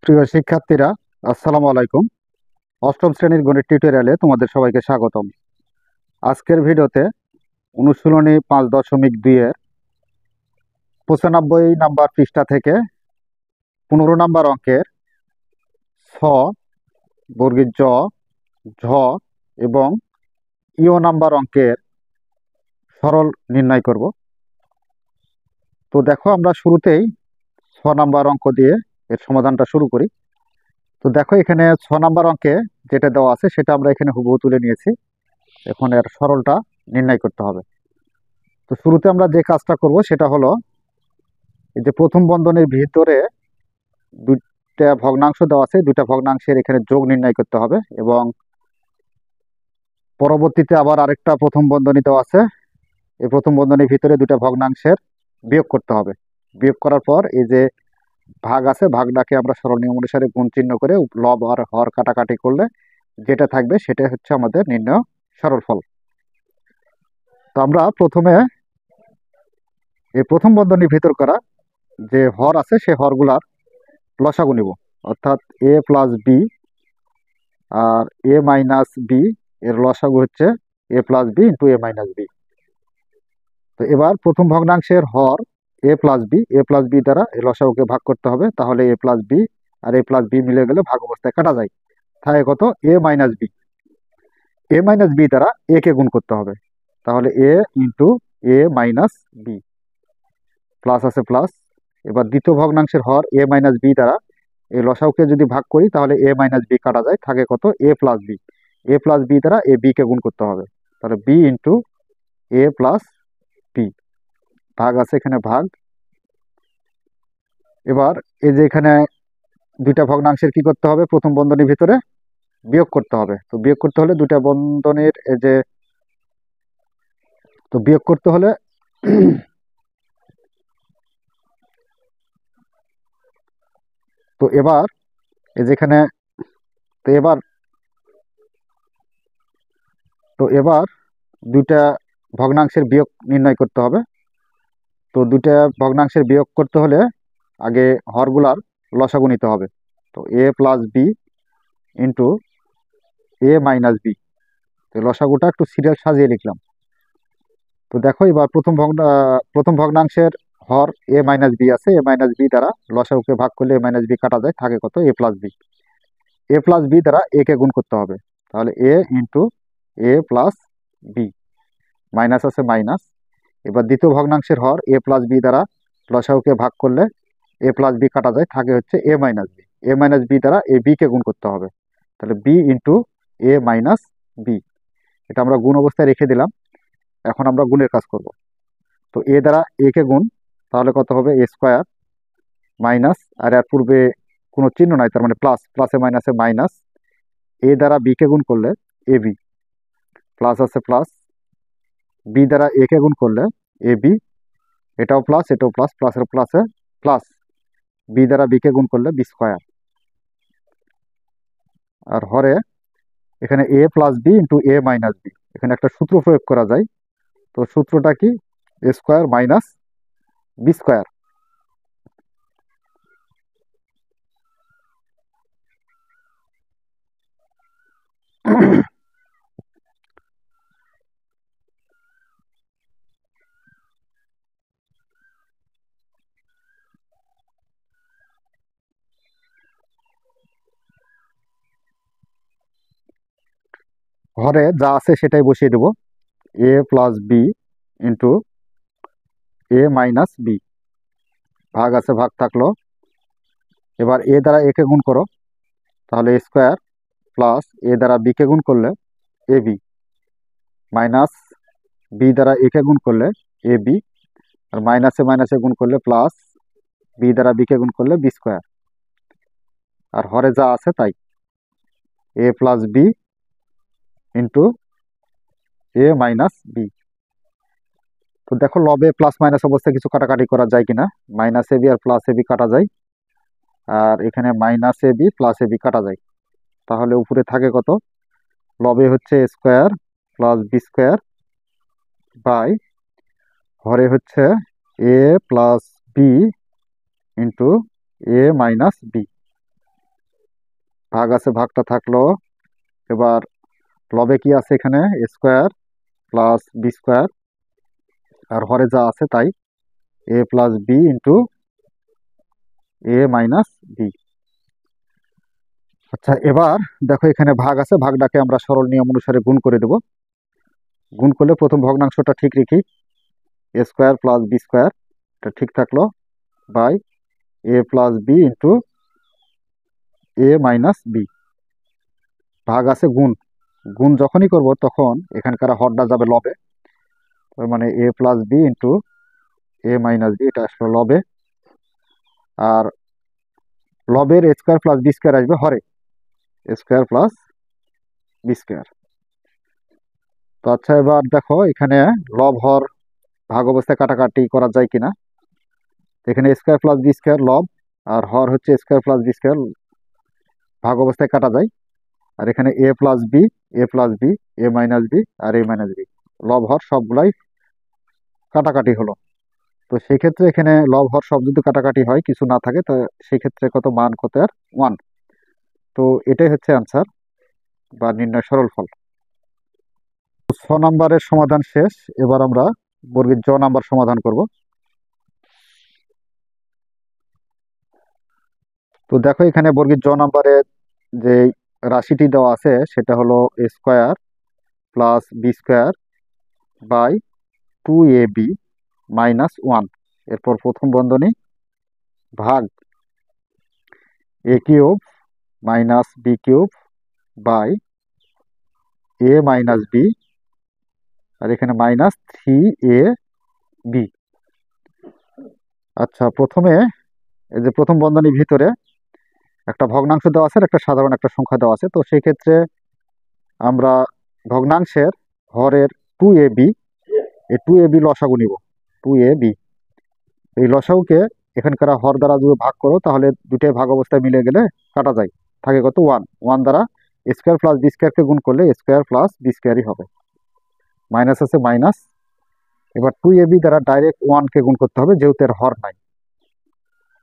প্রিয় শিক্ষার্থীরা, আসসালামু আলাইকুম। অষ্টম শ্রেণীর গণিত টিউটোরিয়ালে তোমাদের সবাইকে স্বাগতম। আজকের ভিডিওতে অনুশীলনী 5.2 এর 95 নাম্বার পৃষ্ঠা থেকে 15 নাম্বার অঙ্কের ছ, বর্গের জ, ঝ এবং ইয় নাম্বার অঙ্কের সরল নির্ণয় করব। তো দেখো, আমরা শুরুতেই 6 নাম্বার অঙ্ক দিয়ে এর সমাধানটা শুরু করি। তো দেখো, এখানে 6 নাম্বার অঙ্কে যেটা দেওয়া আছে সেটা আমরা এখানে হুবহু তুলে নিয়েছি। এখন এর সরলটা নির্ণয় করতে হবে। তো শুরুতে আমরা যে কাজটা করব সেটা হলো, এই যে প্রথম বন্ধনীর ভিতরে দুইটা ভগ্নাংশ দেওয়া আছে, দুইটা ভগ্নাংশের এখানে যোগ নির্ণয় করতে হবে এবং পরবর্তীতে আবার আরেকটা প্রথম বন্ধনী দেওয়া আছে, এই প্রথম বন্ধনীর ভিতরে দুইটা ভগ্নাংশের বিয়োগ করতে হবে। বিয়োগ করার পর এই যে ভাগ আছে, ভাগটাকে আমরা সরল নিয়ম অনুসারে গুণ চিহ্ন করে লব আর হর কাটাকাটি করলে যেটা থাকবে সেটা হচ্ছে আমাদের নির্ণয় সরল ফল। তো আমরা প্রথমে এই প্রথম বন্ধনীর ভিতর করা যে হর আছে সে হরগুলার লসাগু নিব, অর্থাৎ এ প্লাস বি আর এ মাইনাস বি এর লসাগু হচ্ছে এ প্লাস বি ইন্টু এ মাইনাস বি। তো এবার প্রথম ভগ্নাংশের হর এ প্লাস বি, এ প্লাস বি দ্বারা এই লসাগুকে ভাগ করতে হবে, তাহলে এ প্লাস বি আর এ প্লাস বি মিলে গেলে ভাগ অবস্থায় কাটা যায়। থাকে কত? এ মাইনাস বি। এ মাইনাস বি দ্বারা এ কে গুণ করতে হবে, তাহলে এ ইন্টু এ মাইনাস বি, প্লাস আছে প্লাস। এবার দ্বিতীয় ভগ্নাংশের হর এ মাইনাস বি দ্বারা এই লসাগুকে যদি ভাগ করি তাহলে এ মাইনাস বি কাটা যায়, থাকে কত? এ প্লাস বি। এ প্লাস বি দ্বারা এ বি কে গুণ করতে হবে, তাহলে বি ইন্টু এ প্লাস বি, ভাগ আছে এখানে ভাগ। এবার এই যে এখানে দুইটা ভগ্নাংশের কি করতে হবে? প্রথম বন্ধনীর ভিতরে বিয়োগ করতে হবে। তো বিয়োগ করতে হলে দুইটা বন্ধনীর এই যে, তো বিয়োগ করতে হলে তো এবার এই যেখানে, তো এবার তো এবার দুইটা ভগ্নাংশের বিয়োগ নির্ণয় করতে হবে। তো দুইটা ভগ্নাংশের বিয়োগ করতে হলে আগে হরগুলার লসাগু নিতে হবে। তো এ প্লাস বি ইন্টু এ মাইনাস বি, তো লসাগুটা একটু সিরিয়াল সাজিয়ে লিখলাম। তো দেখো, এবার প্রথম ভগ্নাংশের হর এ মাইনাস বি আছে, এ মাইনাস বি দ্বারা লসাগুকে ভাগ করলে এ মাইনাস বি কাটা যায়, থাকে কত? এ প্লাস বি। এ প্লাস বি দ্বারা এ কে গুণ করতে হবে, তাহলে এ ইন্টু এ প্লাস বি, মাইনাস আছে মাইনাস। এবার দ্বিতীয় ভগ্নাংশের হর এ প্লাস বি দ্বারা লসাগুকে ভাগ করলে এ প্লাস বি কাটা যায়, থাকে হচ্ছে এ মাইনাস বি। এ মাইনাস বি দ্বারা এ বি কে গুণ করতে হবে, তাহলে বি ইন্টু এ মাইনাস বি। এটা আমরা গুণ অবস্থায় রেখে দিলাম। এখন আমরা গুণের কাজ করব। তো এ দ্বারা এ কে গুণ, তাহলে কত হবে? এ স্কোয়ার মাইনাস, আর এর পূর্বে কোনো চিহ্ন নাই, তার মানে প্লাস, প্লাসে মাইনাসে মাইনাস। এ দ্বারা বি কে গুণ করলে এ বি, প্লাস আছে প্লাস। বি দ্বারা এ কে গুণ করলে এ বি, এটাও প্লাস এটাও প্লাস, প্লাসের প্লাসে প্লাস। বি দ্বারা বি কে গুণ করলে বি স্কোয়ার। আর হরে এখানে এ প্লাস বি ইন্টু এ মাইনাস বি, এখানে একটা সূত্র প্রয়োগ করা যায়। তো সূত্রটা কি? এ স্কোয়ার মাইনাস বি স্কোয়ার। হরে যা আছে সেটাই বসিয়ে দেব, এ প্লাস বি ইন্টু এ মাইনাস বি, ভাগ আছে ভাগ থাকলো। এবার এ দ্বারা এ কে গুণ করো, তাহলে এ স্কোয়ার, প্লাস এ দ্বারা বি কে গুণ করলে এ বি, মাইনাস বি দ্বারা এ কে গুণ করলে এ বি, আর মাইনাসে মাইনাসে গুণ করলে প্লাস, বি দ্বারা বি কে গুণ করলে বি স্কোয়ার। আর হরে যা আছে তাই, a plus b into A minus b. তো দেখো, লবে প্লাস মাইনাস অবস্থায় কিছু কাটাকাটি করা যায় কিনা। মাইনাস এ বি আর প্লাস এ বি কাটা যায়, আর এখানে minus a b plus a b কাটা যায়, তাহলে উপরে থাকে কত? লবে হচ্ছে a square plus B square by, হরে হচ্ছে এ প্লাস বি ইন্টু এ মাইনাস বি। ভাগ আছে, ভাগটা থাকলো। এবার লবে কি আছে এখানে, a square plus B square, আর হরে যা আছে তাই, a plus b into A minus B. আচ্ছা, এবার দেখো এখানে ভাগ আছে, ভাগটাকে আমরা সরল নিয়ম অনুসারে গুণ করে দেব। গুণ করলে প্রথম ভগ্নাংশটা ঠিক রেখি, a square plus B square, এটা ঠিক থাকলো, by A plus b into A minus b. ভাগ আছে গুণ, গুণ যখনই করব তখন এখানকার হরটা যাবে লবে, তার মানে এ প্লাস বি ইন্টু এ মাইনাস বি, এটা আসলো লবে। আর লবের এ স্কোয়ার প্লাস বি স্কোয়ার আসবে হরে, এ স্কোয়ার প্লাস বি স্কোয়ার। তো আচ্ছা, এবার দেখো এখানে লব হর ভাগ অবস্থায় কাটাকাটি করা যায় কিনা। এখানে স্কোয়ার প্লাস বি স্কোয়ার লব, আর হর হচ্ছে স্কোয়ার প্লাস বি স্কোয়ার, ভাগ অবস্থায় কাটা যায়। আর এখানে এ প্লাস বি, এ প্লাস বি, এ মাইনাস বি আর এ মাইনাস বি, লব হর সবগুলাই কাটাকাটি হলো। তো সেই ক্ষেত্রে এখানে লব হর সব যদি কাটাকাটি হয়, কিছু না থাকে, তো সেই ক্ষেত্রে কত মান কত আর 1। তো এটাই হচ্ছে অ্যান্সার বা নির্ণয় সরল ফল। 6 নম্বরের সমাধান শেষ। এবার আমরা বর্গের জ নাম্বার সমাধান করব। তো দেখো এখানে বর্গের জ নাম্বারে যে রাশিটি দেওয়া আছে সেটা হলো a square plus B square by 2ab minus 1। এরপর প্রথম বন্ধনী ভাগ a cube minus B cube by a minus b, আর এখানে মাইনাস 3ab। আচ্ছা, প্রথমে এই যে প্রথম বন্ধনীর ভিতরে একটা ভগ্নাংশ দেওয়া আছে আর একটা সাধারণ একটা সংখ্যা দেওয়া আছে। তো সেই ক্ষেত্রে আমরা ভগ্নাংশের হরের 2ab, এই 2ab লসাগু নিব, 2ab। এই লসাগুকে এখানকার হর দ্বারা যদি ভাগ করো তাহলে দুটাই ভাগ অবস্থায় মিলে গেলে কাটা যায়, থাকে কত 1। 1 দ্বারা স্কোয়ার প্লাস বি স্কোয়ারকে গুণ করলে স্কোয়ার প্লাস বি স্কোয়ারই হবে, মাইনাস আছে মাইনাস। এবার 2ab দ্বারা ডাইরেক্ট 1কে গুণ করতে হবে, যেহেতু এর হর নাই।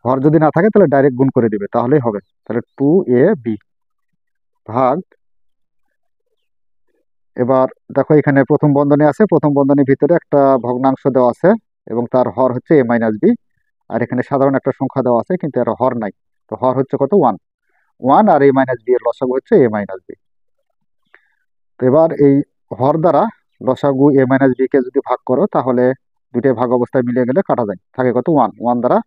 হর যদি না থাকে তাহলে ডাইরেক্ট গুণ করে দিবে, তাহলেই হবে। তাহলে 2ab ভাগ, এবার দেখো এখানে প্রথম বন্ধনী আছে, প্রথম বন্ধনীর ভিতরে একটা ভগ্নাংশ দেওয়া আছে এবং তার হর হচ্ছে এ মাইনাস বি। আর এখানে সাধারণ একটা সংখ্যা দেওয়া আছে কিন্তু এর হর নাই, তো হর হচ্ছে কত 1। 1 আর এ মাইনাস বি এর লসাগু হচ্ছে এ মাইনাস বি। তো এবার এই হর দ্বারা লসাগু এ মাইনাস বি কে যদি ভাগ করো তাহলে দুইটাই ভাগ অবস্থায় মিলিয়ে গেলে কাটা যায়, থাকে কত 1। 1 দ্বারা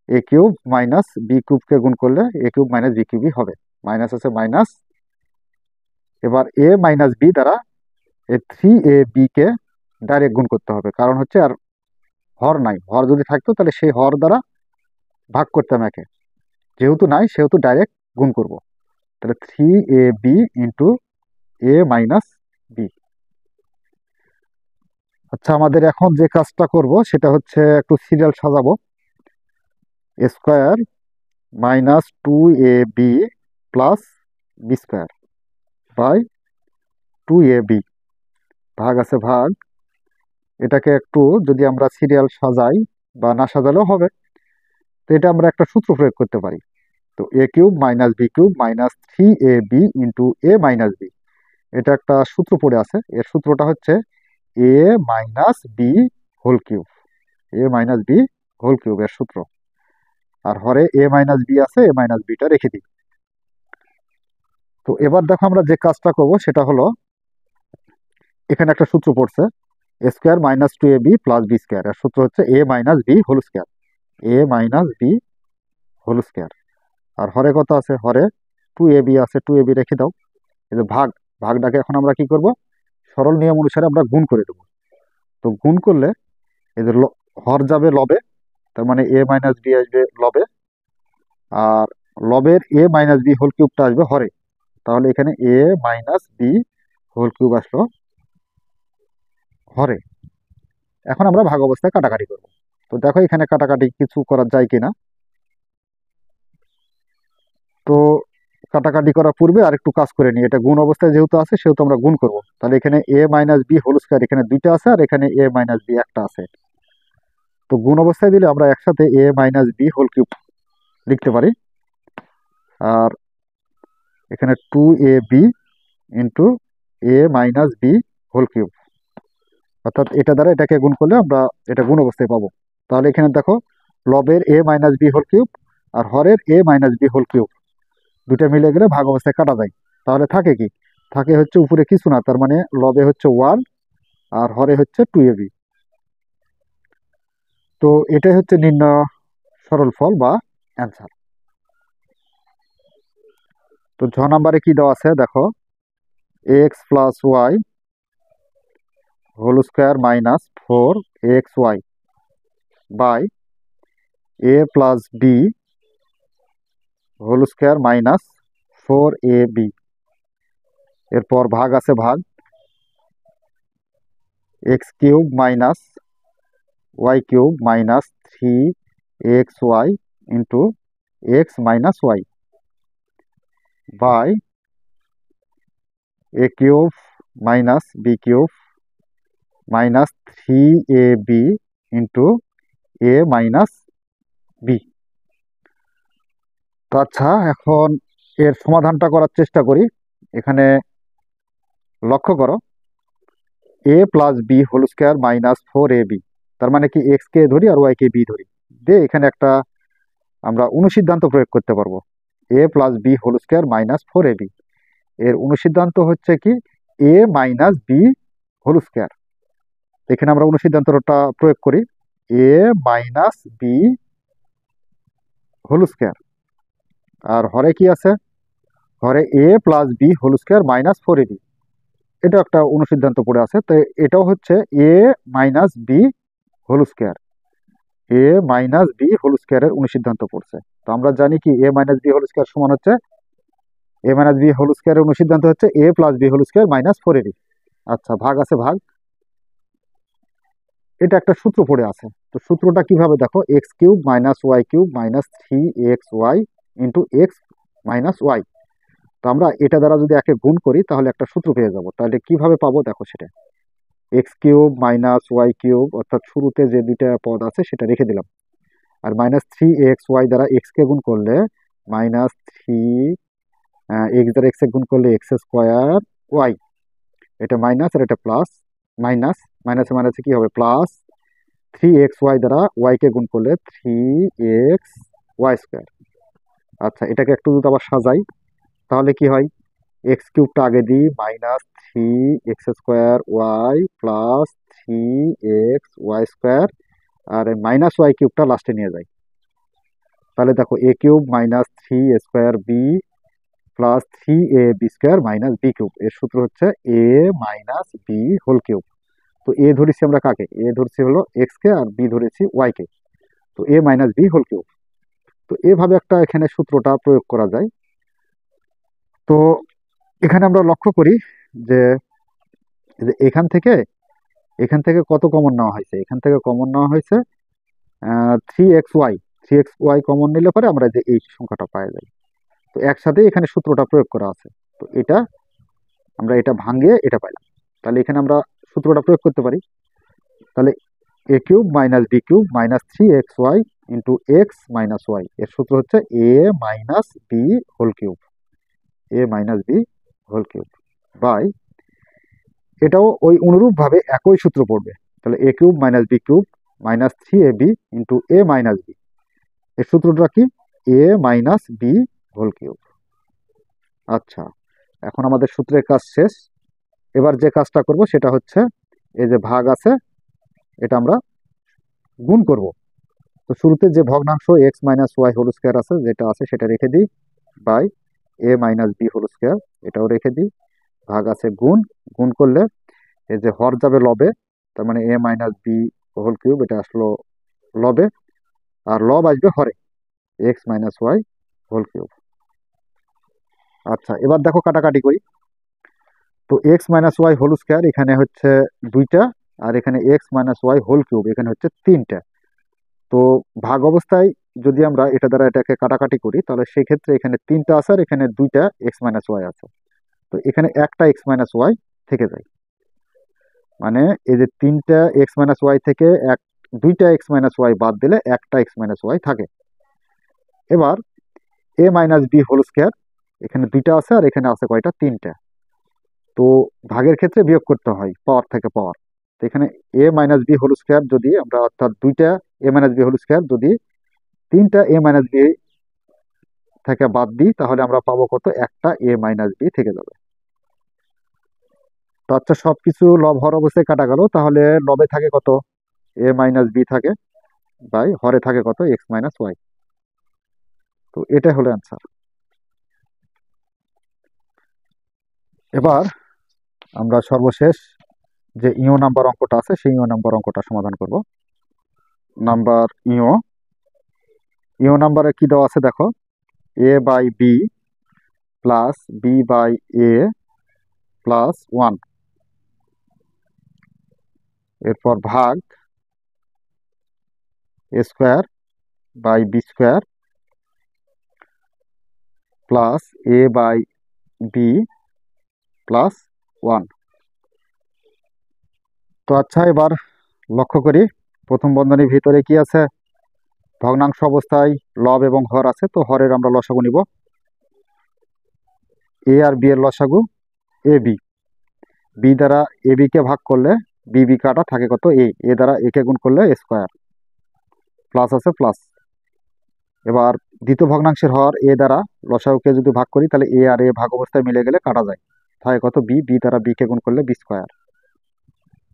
এ কিউব মাইনাস বি কিউবকে গুণ করলে এ কিউব মাইনাস বি কিউবই হবে, মাইনাস আছে মাইনাস। এবার এ মাইনাস বি দ্বারা এই 3ab কে ডাইরেক্ট গুণ করতে হবে, কারণ হচ্ছে আর হর নাই। হর যদি থাকতো তাহলে সেই হর দ্বারা ভাগ করতাম একে, যেহেতু নাই সেহেতু ডাইরেক্ট গুণ করব। তাহলে 3ab ইন্টু এ মাইনাস বি। আচ্ছা, আমাদের এখন যে কাজটা করব সেটা হচ্ছে একটু সিরিয়াল সাজাবো। A square minus 2ab plus B square by 2ab, ভাগ আছে ভাগ। এটাকে একটু যদি আমরা সিরিয়াল সাজাই বা না সাজালেও হবে, তো এটা আমরা একটা সূত্র প্রয়োগ করতে পারি। তো a cube minus B cube minus 3ab into A minus b, এটা একটা সূত্র পড়ে আছে। এর সূত্রটা হচ্ছে এ মাইনাস বি হোল কিউব, এ মাইনাস বি হোল কিউব এর সূত্র। আর হরে এ মাইনাস বি আছে, এ মাইনাস বিটা রেখে দিই। তো এবার দেখো আমরা যে কাজটা করব সেটা হলো, এখানে একটা সূত্র পড়ছে A square minus 2ab plus B square, এর সূত্র হচ্ছে এ minus B whole square, A minus B whole square. আর হরে কত আছে, হরে 2ab আছে, 2ab রেখে দাও। এই যে ভাগ, ভাগটাকে এখন আমরা কি করব, সরল নিয়ম অনুসারে আমরা গুণ করে দেবো। তো গুণ করলে এই যে হর যাবে লবে, তার মানে এ মাইনাস বি আসবে লবে, আর লবের এ মাইনাস বি হোল কিউবটা আসবে হরে, তাহলে এখানে এ মাইনাস বি হোল কিউব আসলো হরে। এখন আমরা ভাগ অবস্থায় কাটাকাটি করব। তো দেখো এখানে কাটাকাটি কিছু করা যায় কিনা। তো কাটাকাটি করার পূর্বে আর একটু কাজ করে নিই, এটা গুণ অবস্থায় যেহেতু আছে সেহেতু আমরা গুণ করব। তাহলে এখানে এ মাইনাস বি হোল স্কোয়ার এখানে দুইটা আছে, আর এখানে এ মাইনাস বি একটা আছে। তো গুণ অবস্থায় দিলে আমরা একসাথে a minus B whole cube লিখতে পারি। আর এখানে 2ab into a minus b whole cube, অর্থাৎ এটা দ্বারা এটাকে গুণ করলে আমরা এটা গুণ অবস্থায় পাবো। তাহলে এখানে দেখো লবের a minus b whole cube আর হরের a minus b whole cube দুটা মিলে গেলে ভাগ অবস্থায় কাটা যায়। তাহলে থাকে কি, থাকে হচ্ছে উপরে কিছু না, তার মানে লবে হচ্ছে 1 আর হরে হচ্ছে 2ab। তো এটাই হচ্ছে নির্ণয় সরল ফল বা অ্যান্সার। তো ছ নম্বরে কি দেওয়া আছে দেখো, x plus y whole square minus 4xy by A plus B whole square minus 4ab। এরপর ভাগ আছে ভাগ, x cube minus y cube minus 3xy into x minus y by a cube minus B cube minus 3ab into A minus b. তো আচ্ছা, এখন এর সমাধানটা করার চেষ্টা করি। এখানে লক্ষ্য করো, A plus B whole square minus 4ab, তার মানে কি এক্স কে ধরি আর ওয়াই কে বি ধরি, দিয়ে এখানে একটা আমরা অনুসিদ্ধান্ত প্রয়োগ করতে পারবো। A plus B whole square minus 4ab, এর অনুসিদ্ধান্ত হচ্ছে কি A minus B whole square. এখানে আমরা অনুসিদ্ধান্তটা প্রয়োগ করি, A minus B whole square আর হরে কি আছে, হরে A plus B whole square minus 4ab, এটা একটা অনুসিদ্ধান্ত পড়ে আছে। তো এটাও হচ্ছে এ minus B whole square, A minus B whole স্কোয়ারের অনুসিদ্ধান্ত পড়ছে। তো আমরা জানি কি A minus B whole square সমান হচ্ছে, এ মাইনাস বি হোল স্কোয়ারের অনুসিদ্ধান্ত হচ্ছে এ plus B whole square minus 4ab। আচ্ছা, ভাগ আছে ভাগ, এটা একটা সূত্র পড়ে আছে। তো সূত্রটা কিভাবে দেখো, x cube minus y cube minus 3xy into x minus y. তো আমরা এটা দ্বারা যদি একে গুণ করি তাহলে একটা সূত্র পেয়ে যাব। তাহলে কিভাবে পাবো দেখো, সেটা x cube minus y cube, অর্থাৎ শুরুতে যে দুইটা পদ আছে সেটা রেখে দিলাম, আর মাইনাস 3xy দ্বারা এক্স কে গুণ করলে মাইনাস 3 এক্স দ্বারা এক্স এ গুণ করলে এক্স স্কোয়ার ওয়াই, এটা মাইনাস আর এটা প্লাস, মাইনাস মাইনাসে মাইনাসে কি হবে প্লাস, 3xy দ্বারা ওয়াই কে গুণ করলে 3xy স্কোয়ার। আচ্ছা, এটাকে একটু যদি আবার সাজাই তাহলে কি হয়, এক্স কিউবটা আগে দিই minus 3x² plus 3xy square, আর মাইনাস ওয়াই কিউবটা লাস্টে নিয়ে যাই। তাহলে দেখো A cube minus 3 square B plus 3ab² minus B cube, এর সূত্র হচ্ছে এ মাইনাস বি হোল কিউব। তো এ ধরেছি আমরা কাকে, এ ধরেছি হলো এক্স কে আর বি ধরেছি ওয়াই কে, তো A minus B whole cube. তো এভাবে একটা এখানে সূত্রটা প্রয়োগ করা যায়। তো এখানে আমরা লক্ষ্য করি যে যে এখান থেকে কত কমন নেওয়া হয়েছে, এখান থেকে কমন নেওয়া হয়েছে 3xy, 3xy কমন নিলে পরে আমরা যে এই সংখ্যাটা পাওয়া যায়। তো একসাথে এখানে সূত্রটা প্রয়োগ করা আছে, তো এটা আমরা এটা ভাঙিয়ে এটা পাইলাম। তাহলে এখানে আমরা সূত্রটা প্রয়োগ করতে পারি। তাহলে A cube minus B cube minus 3xy into x minus Y, এর সূত্র হচ্ছে এ minus B whole cube, A minus B whole cube by, এটাও ওই অনুরূপভাবে একই সূত্র পড়বে। তাহলে A cube minus B cube minus 3ab into A minus B, এর সূত্রটা কি A minus B whole cube. আচ্ছা, এখন আমাদের সূত্রের কাজ শেষ। এবার যে কাজটা করব সেটা হচ্ছে এই যে ভাগ আছে এটা আমরা গুণ করব। তো শুরুতে যে ভগ্নাংশ x minus Y whole square আছে যেটা আছে সেটা রেখে দিই by a minus B whole square, এটাও রেখে দিই, ভাগ আছে গুণ, গুণ করলে এই যে হর যাবে লবে, তার মানে A minus B whole cube, এটা আসলো লবে, আর লব আসবে হরে, X minus Y whole cube. আচ্ছা, এবার দেখো কাটাকাটি করি। তো X minus Y whole square এখানে হচ্ছে দুইটা, আর এখানে X minus Y whole cube এখানে হচ্ছে তিনটা। তো ভাগ অবস্থায় যদি আমরা এটা দ্বারা এটাকে কাটাকাটি করি তাহলে সেক্ষেত্রে এখানে তিনটা আছে আর এখানে দুইটা এক্স মাইনাস ওয়াই আছে, তো এখানে একটা এক্স মাইনাস ওয়াই থেকে যায়। মানে এই যে তিনটা এক্স মাইনাস ওয়াই থেকে দুইটা এক্স মাইনাস ওয়াই বাদ দিলে একটা এক্স মাইনাস ওয়াই থাকে। এবার এ মাইনাস বি হোল স্কোয়ার, এখানে দুইটা আছে আর এখানে আছে কয়টা, তিনটা। তো ভাগের ক্ষেত্রে বিয়োগ করতে হয় পাওয়ার থেকে পাওয়ার। তো এখানে এ মাইনাস বি হোল স্কোয়ার যদি আমরা, অর্থাৎ দুইটা এ মাইনাস বি হোল স্কোয়ার যদি তিনটা এ মাইনাস বি থেকে বাদ দিই, তাহলে আমরা পাবো কত, একটা এ মাইনাস বি থেকে যাবে। তো আচ্ছা, সবকিছু লব হর অবস্থায় কাটা গেল, তাহলে লবে থাকে কত, এ মাইনাস বি থাকে, বাই হরে থাকে কত, এক্স মাইনাস ওয়াই। তো এটা হলো অ্যান্সার। এবার আমরা সর্বশেষ যে ইও নাম্বার অঙ্কটা আছে সেই ইও নাম্বার অঙ্কটা সমাধান করব। নাম্বার ইও, ইও নাম্বারে কি দেওয়া আছে দেখো, A by B plus B by A plus one, এরপর ভাগ A square by B square plus A by B plus one. তো আচ্ছা, এবার লক্ষ্য করি প্রথম বন্ধনীর ভিতরে কি আছে, ভগ্নাংশ অবস্থায় লব এবং হর আছে, তো হরের আমরা লসাগু নিব। এ আর বি এর লসাগু এ বি, বি দ্বারা এ বি কে ভাগ করলে বি বি কাটা থাকে কত, এ দ্বারা এ কে গুণ করলে স্কোয়ার, প্লাস আছে প্লাস। এবার দ্বিতীয় ভগ্নাংশের হর এ দ্বারা লসাগুকে যদি ভাগ করি, তাহলে এ আর এ ভাগ অবস্থায় মিলে গেলে কাটা যায়, থাকে কত, বি, বি দ্বারা বি কে গুণ করলে বি স্কোয়ার,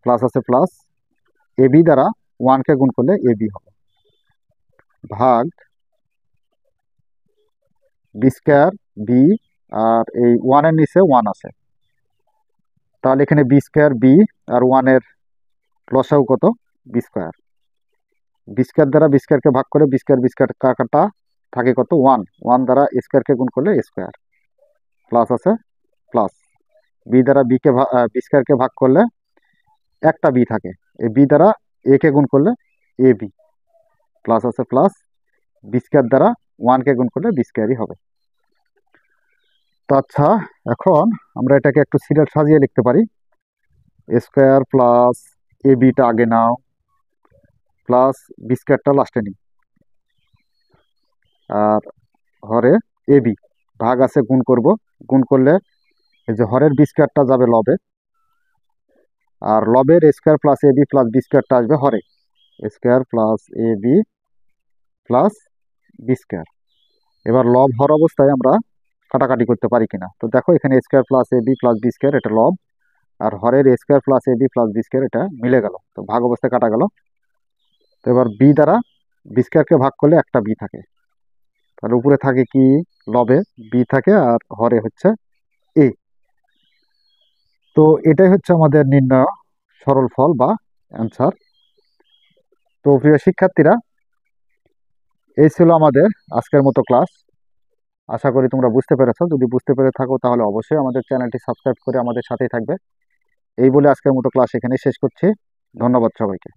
প্লাস আছে প্লাস। এ বি দ্বারা ওয়ানকে গুণ করলে এ বি হবে, ভাগ বি স্কোয়ার বি, আর এই ওয়ানের নিচে ওয়ান আছে, তাহলে এখানে বি স্কোয়ার বি আর ওয়ানের লসাগু কত, বি স্কোয়ার। বি স্কোয়ার দ্বারা বি স্কোয়ারকে ভাগ করে বি স্কোয়ার কাটা থাকে কত, ওয়ান, ওয়ান দ্বারা স্কোয়ারকে গুণ করলে স্কোয়ার, প্লাস আছে প্লাস। বি দ্বারা বি স্কোয়ারকে ভাগ করলে একটা বি থাকে, এই বি দ্বারা এ কে গুণ করলে এ বি, প্লাস আছে প্লাস। বি স্কোয়ার দ্বারা ওয়ানকে গুণ করলে বি স্কোয়ারই হবে। তো আচ্ছা, এখন আমরা এটাকে একটু সিরিয়াল সাজিয়ে লিখতে পারি। এ স্কোয়ার প্লাস এ বিটা আগে নাও, প্লাস বি স্কোয়ারটা লাস্টে নিই, আর হরে এ বি, ভাগ আছে গুণ করব, গুণ করলে এই যে হরের বি স্কোয়ারটা যাবে লবে, আর লবের এ square plus a b plus B স্কোয়ারটা আসবে হরে, এ square plus a b plus B square. এবার লব হর অবস্থায় আমরা কাটাকাটি করতে পারি কিনা, তো দেখো এখানে a square plus a b plus B square এটা লব, আর হরের এ square plus a b plus B square এটা মিলে গেল, তো ভাগ অবস্থায় কাটা গেল। তো এবার বি দ্বারা বি স্কোয়ারকে ভাগ করলে একটা বি থাকে, তাহলে উপরে থাকে কি, লবে বি থাকে আর হরে হচ্ছে এ। তো এটাই হচ্ছে আমাদের নির্ণয় সরল ফল বা অ্যান্সার। তো প্রিয় শিক্ষার্থীরা, এই ছিল আমাদের আজকের মতো ক্লাস। আশা করি তোমরা বুঝতে পেরেছো, যদি বুঝতে পেরে থাকো তাহলে অবশ্যই আমাদের চ্যানেলটি সাবস্ক্রাইব করে আমাদের সাথেই থাকবে। এই বলে আজকের মতো ক্লাস এখানে শেষ করছি। ধন্যবাদ সবাইকে।